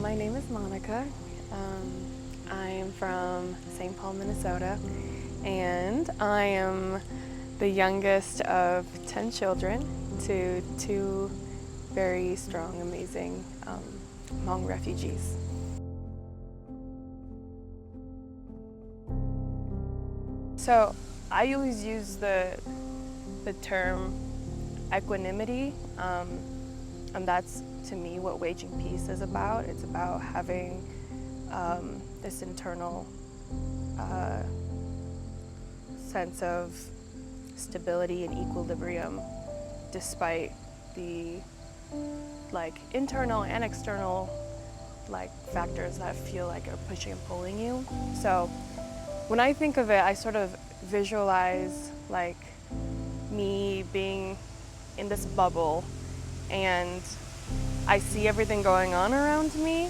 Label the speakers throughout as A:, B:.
A: My name is Monica. I am from St. Paul, Minnesota, and I am the youngest of 10 children to two very strong, amazing Hmong refugees. So I always use the term equanimity, and that's to me what Waging Peace is about. It's about having this internal sense of stability and equilibrium despite the internal and external factors that feel like are pushing and pulling you. So when I think of it, I sort of visualize me being in this bubble, and I see everything going on around me,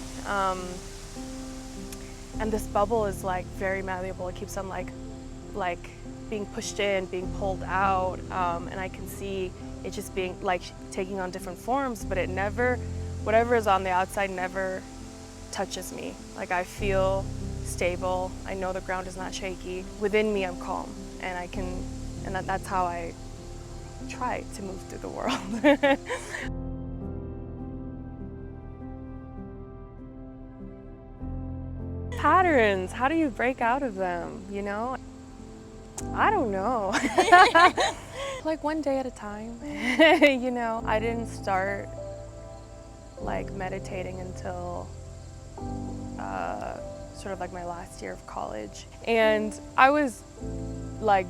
A: and this bubble is very malleable. It keeps on being pushed in, being pulled out, and I can see it just being taking on different forms, but it never, whatever is on the outside never touches me. I feel stable. I know the ground is not shaky. Within me, I'm calm, and that's how I try to move through the world. Patterns, how do you break out of them, you know? I don't know. One day at a time, you know? I didn't start meditating until sort of my last year of college. And I was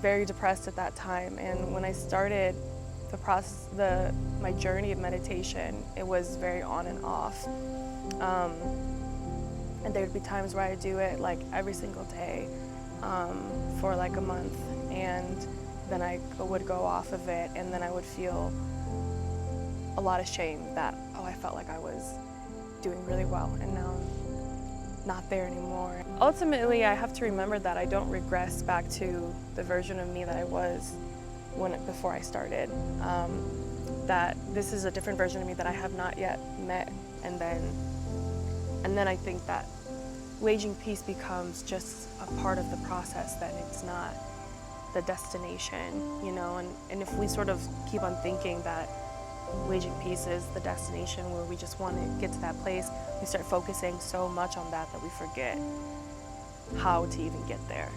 A: very depressed at that time, and when I started the process, my journey of meditation, it was very on and off. And there'd be times where I'd do it every single day for a month, and then I would go off of it, and then I would feel a lot of shame that, oh, I felt like I was doing really well, and now I'm not there anymore. Ultimately, I have to remember that I don't regress back to the version of me that I was before I started. That this is a different version of me that I have not yet met, and then I think that Waging Peace becomes just a part of the process, that it's not the destination, you know? And if we sort of keep on thinking that Waging Peace is the destination where we just want to get to that place, we start focusing so much on that we forget how to even get there.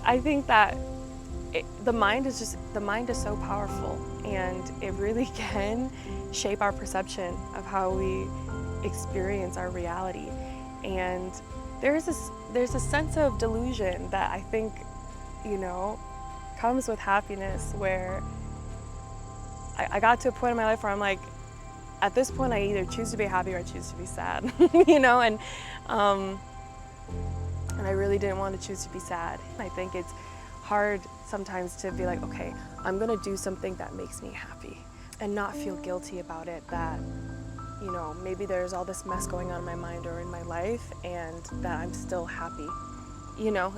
A: I think that the mind is so powerful, and it really can shape our perception of how we experience our reality. And there's a sense of delusion that I think, you know, comes with happiness, where I got to a point in my life where I'm at this point I either choose to be happy or I choose to be sad, you know, and I really didn't want to choose to be sad. I think it's hard sometimes to be okay, I'm gonna do something that makes me happy and not feel guilty about it, that, you know, maybe there's all this mess going on in my mind or in my life, and that I'm still happy, you know?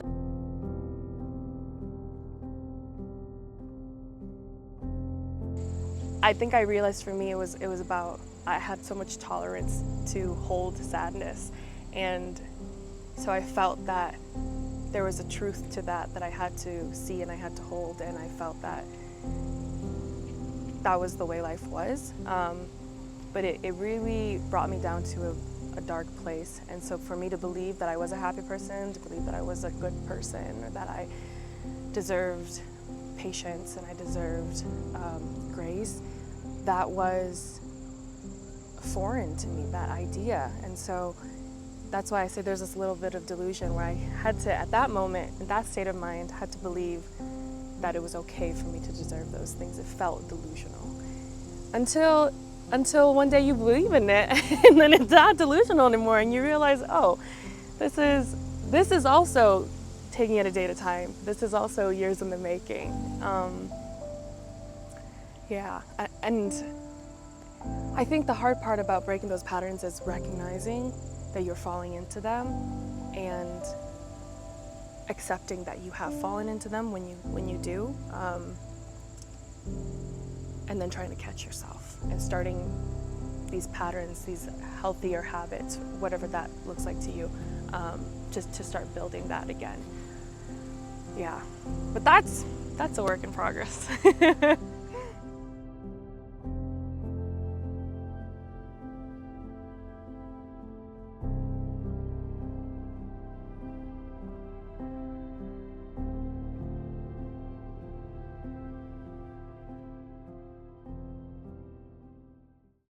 A: I think I realized for me it was about, I had so much tolerance to hold sadness, and so I felt that there was a truth to that I had to see and I had to hold, and I felt that that was the way life was. But it really brought me down to a dark place, and so for me to believe that I was a happy person, to believe that I was a good person, or that I deserved patience and I deserved grace, that was foreign to me, that idea. And so that's why I say there's this little bit of delusion, where I had to, at that moment, in that state of mind, had to believe that it was okay for me to deserve those things. It felt delusional. Until one day you believe in it, and then it's not delusional anymore, and you realize, oh, this is also taking it a day at a time. This is also years in the making. Yeah, and I think the hard part about breaking those patterns is recognizing that you're falling into them, and accepting that you have fallen into them when you do, and then trying to catch yourself and starting these patterns, these healthier habits, whatever that looks like to you, just to start building that again. Yeah, but that's a work in progress.